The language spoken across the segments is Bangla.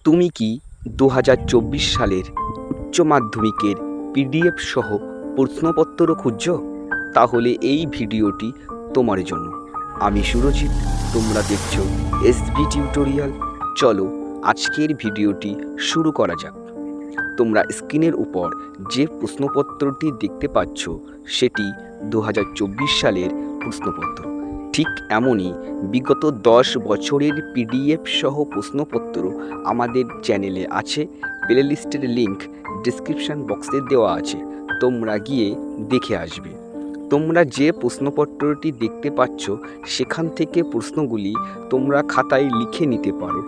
তুমি কি ২০২৪ সালের উচ্চ মাধ্যমিকের পিডিএফ সহ প্রশ্নপত্র খুঁজছো? তাহলে এই ভিডিওটি তোমার জন্য। আমি সুরজিৎ, তোমরা দেখছো এসবি টিউটোরিয়াল। চলো আজকের ভিডিওটি শুরু করা যাক। তোমরা স্ক্রিনের উপর যে প্রশ্নপত্রটি দেখতে পাচ্ছ সেটি ২০২৪ সালের প্রশ্নপত্র। ঠিক এমনই বিগত 10 বছরের পিডিএফ সহ প্রশ্নপত্র আমাদের চ্যানেলে আছে। প্লেলিস্টের লিংক ডিসক্রিপশান বক্সে দেওয়া আছে, তোমরা গিয়ে দেখে আসবে। তোমরা যে প্রশ্নপত্রটি দেখতে পাচ্ছ সেখান থেকে প্রশ্নগুলি তোমরা খাতায় লিখে নিতে পারো।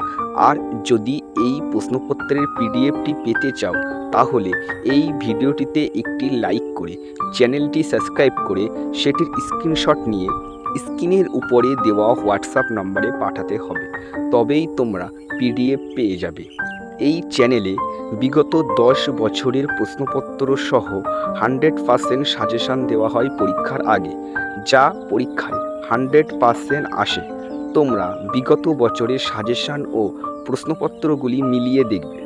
আর যদি এই প্রশ্নপত্রের পিডিএফটি পেতে চাও তাহলে এই ভিডিওটিতে একটি লাইক করে চ্যানেলটি সাবস্ক্রাইব করে সেটির স্ক্রিনশট নিয়ে স্ক্রিনের উপরে দেওয়া হোয়াটসঅ্যাপ নম্বরে পাঠাতে হবে, তবেই তোমরা পিডিএফ পেয়ে যাবে। এই চ্যানেলে বিগত 10 বছরের প্রশ্নপত্র সহ 100% সাজেশান দেওয়া হয় পরীক্ষার আগে, যা পরীক্ষায় 100% আসে। তোমরা বিগত বছরের সাজেশান ও প্রশ্নপত্রগুলি মিলিয়ে দেখবে।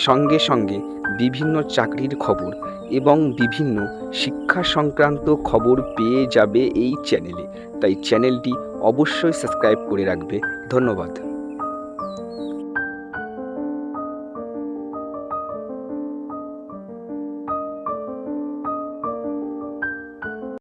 সঙ্গে সঙ্গে বিভিন্ন চাকরির খবর এবং বিভিন্ন শিক্ষা সংক্রান্ত খবর পেয়ে যাবে এই চ্যানেলে। তাই চ্যানেলটি অবশ্যই সাবস্ক্রাইব করে রাখবে। ধন্যবাদ।